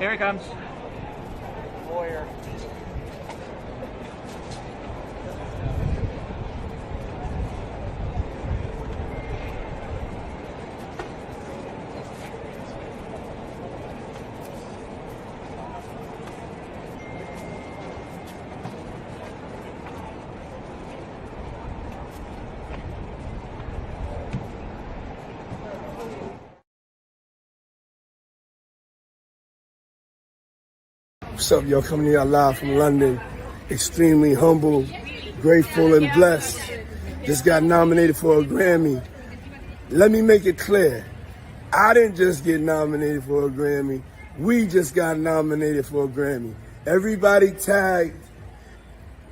Here he comes. Lawyer. What's up, y'all? Coming to y'all live from London. Extremely humble, grateful, and blessed. Just got nominated for a Grammy. Let me make it clear. I didn't just get nominated for a Grammy. We just got nominated for a Grammy. Everybody tagged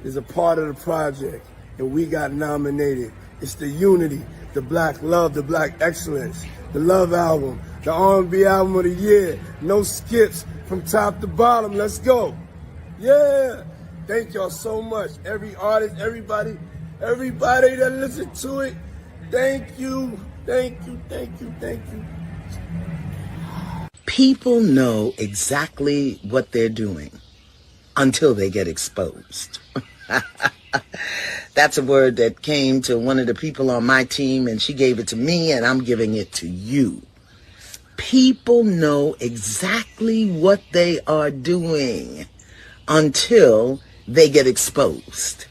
is a part of the project, and we got nominated. It's the unity, the black love, the black excellence, the love album, the R&B album of the year. No skips from top to bottom. Let's go. Yeah. Thank y'all so much. Every artist, everybody that listened to it. Thank you. Thank you. Thank you. Thank you. People know exactly what they're doing until they get exposed. That's a word that came to one of the people on my team, and she gave it to me, and I'm giving it to you. People know exactly what they are doing until they get exposed.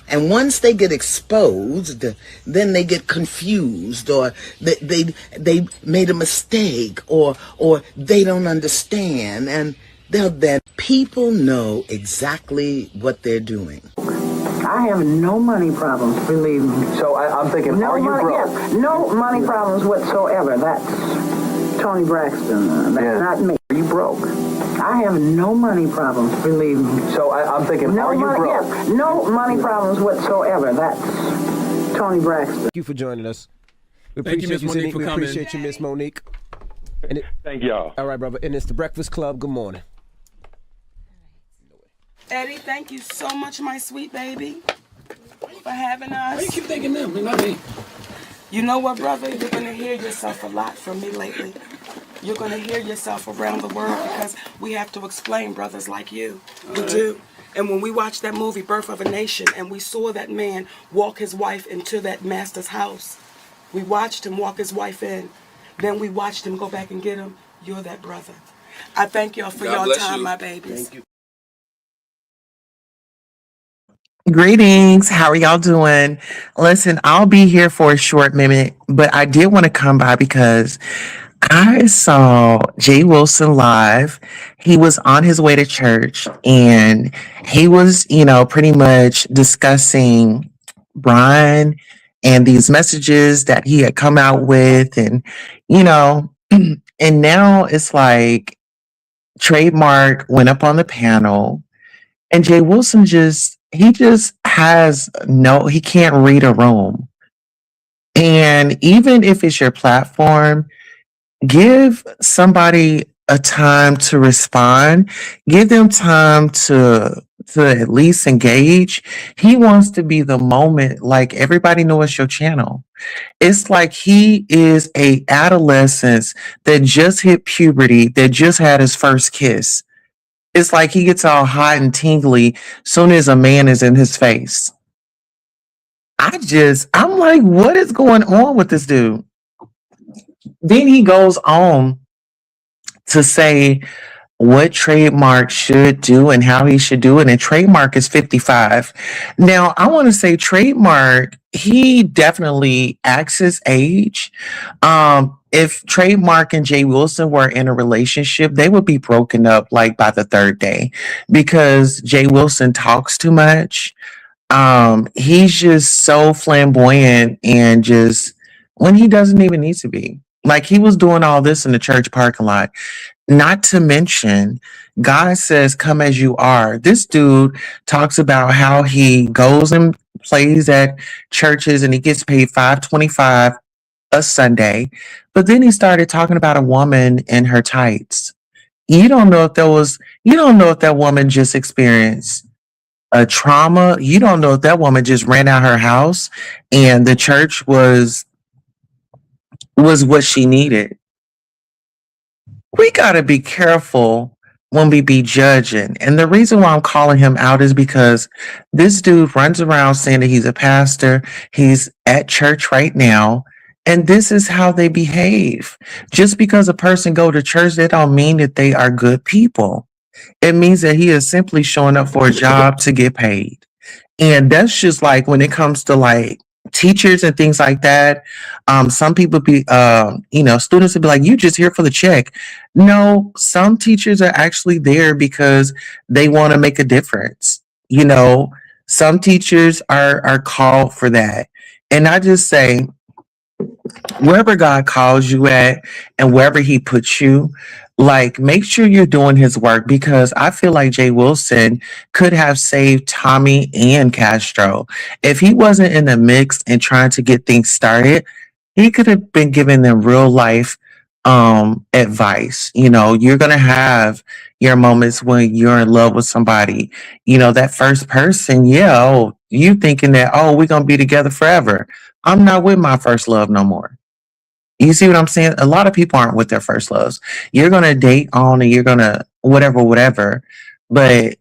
And once they get exposed, then they get confused, or they made a mistake, or they don't understand, and then people know exactly what they're doing. I have no money problems, believe me. So I'm thinking, No are you money, broke? yes, no money problems whatsoever. That's Tony Braxton. That's not me. Are you broke? I have no money problems, believe me. So I'm thinking, No are you money, broke? yes, no money problems whatsoever. That's Tony Braxton. Thank you for joining us. We Thank you, appreciate Miss Monique, Sydney. for We coming. appreciate you, Miss Monique. And Thank y'all. all right, brother. And it's the Breakfast Club. Good morning. Eddie, thank you so much, my sweet baby, for having us. Why you keep thinking them? Not me. You know what, brother? You're going to hear yourself a lot from me lately. You're going to hear yourself around the world because we have to explain brothers like you. We do. And when we watched that movie, Birth of a Nation, and we saw that man walk his wife into that master's house, we watched him walk his wife in. Then we watched him go back and get him. You're that brother. I thank y'all for God your bless time, you. my babies. Thank you. Greetings. How are y'all doing? Listen, I'll be here for a short minute, but I did want to come by because I saw Jay Wilson live. He was on his way to church and he was, pretty much discussing Brian and these messages that he had come out with. And, and now it's like Trademark went up on the panel and Jay Wilson he can't read a room. And even if it's your platform, give somebody a time to respond. Give them time to at least engage. He wants to be the moment, like everybody knows it's your channel. It's like he is a adolescent that just hit puberty, that just had his first kiss. It's like he gets all hot and tingly soon as a man is in his face. I'm like, what is going on with this dude? Then he goes on to say what Trademark should do and how he should do it. And Trademark is 55. Now, I want to say Trademark, he definitely acts his age. If Trademark and Jay Wilson were in a relationship, they would be broken up like by the third day because Jay Wilson talks too much. He's just so flamboyant and just when he doesn't even need to be. Like he was doing all this in the church parking lot. Not to mention, God says, come as you are. This dude talks about how he goes and plays at churches and he gets paid $5.25 a Sunday. But then he started talking about a woman in her tights. You don't know if that woman just experienced a trauma. You don't know if that woman just ran out her house and the church was what she needed. We got to be careful when we be judging. And the reason why I'm calling him out is because this dude runs around saying that he's a pastor. He's at church right now. And this is how they behave. Just because a person go to church, that don't mean that they are good people. It means that he is simply showing up for a job to get paid. And that's just like when it comes to like teachers and things like that. Some people be, students would be like, you just here for the check. No, some teachers are actually there because they want to make a difference. You know, some teachers are called for that. And I just say, wherever God calls you at and wherever he puts you, like make sure you're doing his work, because I feel like Jay Wilson could have saved Tommy and Castro. If he wasn't in the mix and trying to get things started, he could have been giving them real life advice. You know, you're gonna have your moments when you're in love with somebody. You know, that first person, you thinking that, oh, we're gonna be together forever. I'm not with my first love no more. You see what I'm saying? A lot of people aren't with their first loves. You're going to date on and you're going to whatever. But,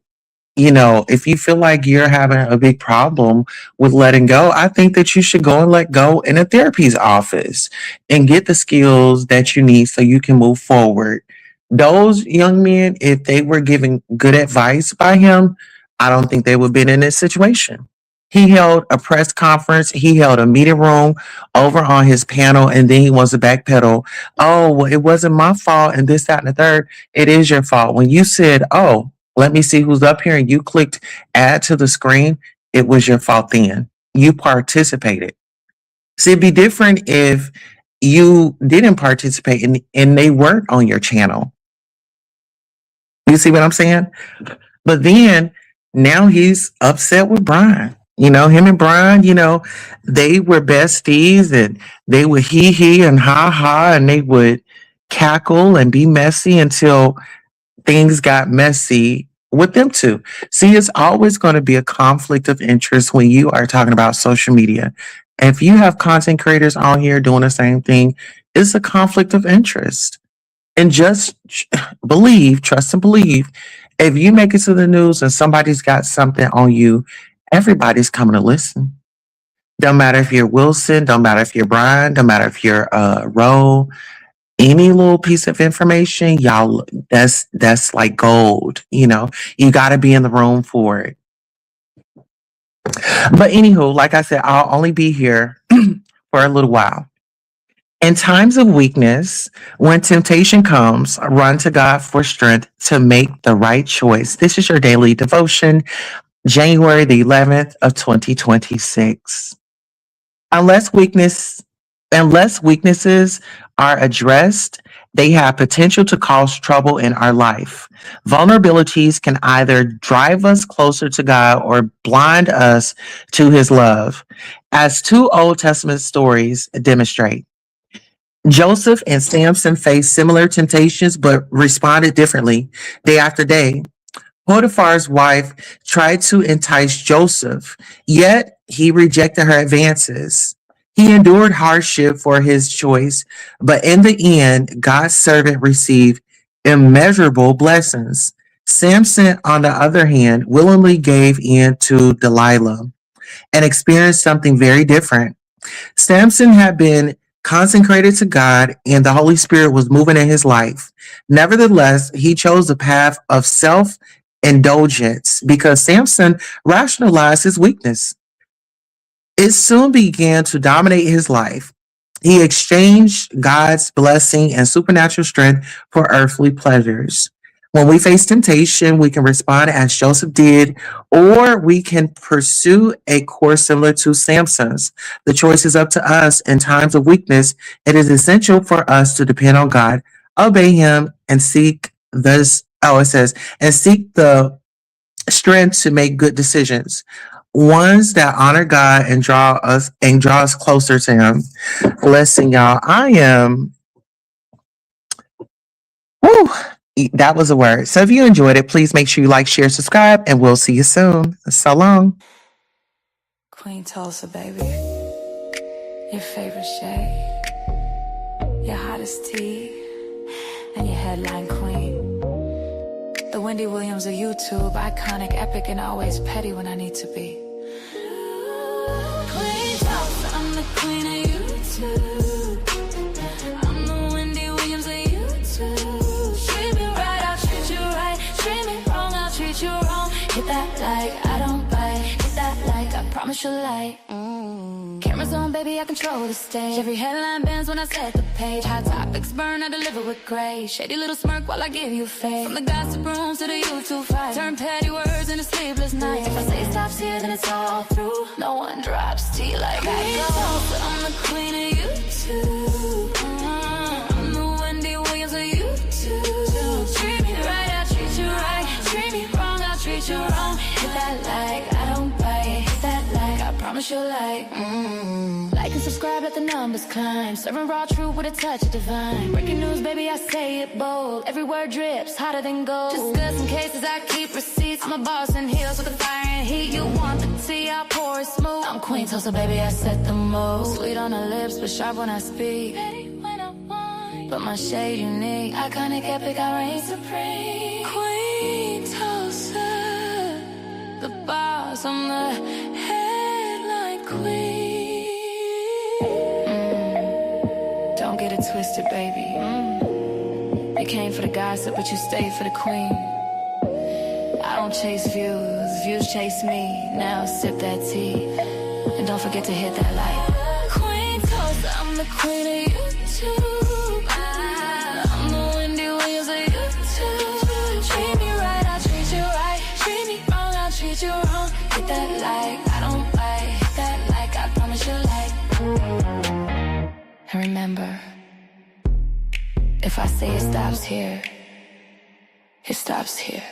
you know, if you feel like you're having a big problem with letting go, I think that you should go and let go in a therapy's office and get the skills that you need so you can move forward. Those young men, if they were given good advice by him, I don't think they would have been in this situation. He held a press conference. He held a meeting room over on his panel, and then he wants to backpedal. Oh, well, it wasn't my fault, and this, that, and the third. It is your fault. When you said, oh, let me see who's up here, and you clicked add to the screen, it was your fault then. You participated. See, it'd be different if you didn't participate and they weren't on your channel. You see what I'm saying? But then now he's upset with Brian. You know, him and Brian, you know, they were besties and they would he and ha, and they would cackle and be messy until things got messy with them two. See, it's always going to be a conflict of interest when you are talking about social media. If you have content creators on here doing the same thing, it's a conflict of interest. And just trust and believe, if you make it to the news and somebody's got something on you, everybody's coming to listen. Don't matter if you're Wilson, don't matter if you're Brian, don't matter if you're Roe. Any little piece of information, y'all, that's like gold. You know, you got to be in the room for it. But anywho, like I said, I'll only be here for a little while. In times of weakness, when temptation comes, run to God for strength to make the right choice. This is your daily devotion, January the 11th of 2026. Unless weaknesses are addressed, they have potential to cause trouble in our life. Vulnerabilities can either drive us closer to God or blind us to his love, as two Old Testament stories demonstrate. Joseph and Samson faced similar temptations but responded differently day after day. Potiphar's wife tried to entice Joseph, yet he rejected her advances. He endured hardship for his choice, but in the end, God's servant received immeasurable blessings. Samson, on the other hand, willingly gave in to Delilah and experienced something very different. Samson had been consecrated to God and the Holy Spirit was moving in his life. Nevertheless, he chose the path of self-indulgence because Samson rationalized his weakness. It soon began to dominate his life. He exchanged God's blessing and supernatural strength for earthly pleasures. When we face temptation, we can respond as Joseph did, or we can pursue a course similar to Samson's. The choice is up to us. In times of weakness, it is essential for us to depend on God, obey him, and seek the strength to make good decisions, ones that honor God and draw us closer to him. Listen, y'all, that was a word. So if you enjoyed it, please make sure you like, share, subscribe, and we'll see you soon. So long. Queen Tulsa, baby. Your favorite shade, your hottest tea, and your headline queen. The Wendy Williams of YouTube, iconic, epic, and always petty when I need to be. Queen Tulsa, I'm the queen of YouTube. I'm the Wendy Williams of YouTube. Treat me right, I'll treat you right. Treat me wrong, I'll treat you wrong. Hit that like, I don't bite. Hit that like, I promise you'll like. Cameras on, baby, I control the stage. Every headline bends when I set the page. Hot topics burn, I deliver with grace. Shady little smirk while I give you faith. From the gossip rooms to the YouTube fight, turn petty words into sleepless nights. If I say stops here, then it's all through. No one drops tea like I do. But I'm the queen of YouTube. I'm the Wendy Williams of YouTube. Treat me right, I'll treat you right. Treat me wrong, I'll treat you wrong. Hit that like, I don't bite. Hit that like, I promise you'll like. Like and subscribe, let the numbers climb. Serving raw truth with a touch of divine. Breaking news, baby, I say it bold. Every word drips, hotter than gold. Just in cases, I keep receipts. I'm a boss in heels with the fire and heat. You want the tea, I pour it smooth. I'm Queen Tulsa, baby, I set the mood. Sweet on the lips, but sharp when I speak. But my shade unique. Iconic, epic, I reign supreme. Queen Tulsa, the boss, I'm the headline queen. Don't get it twisted, baby. You came for the gossip, but you stayed for the queen. I don't chase views, views chase me. Now sip that tea, and don't forget to hit that like. Queen Tulsa, I'm the queen of YouTube. I'm the Wendy Williams of YouTube. Treat me right, I'll treat you right. Treat me wrong, I'll treat you wrong. Hit that like, I don't bite. Hit that like, I promise you like. And remember, if I say it stops here, it stops here.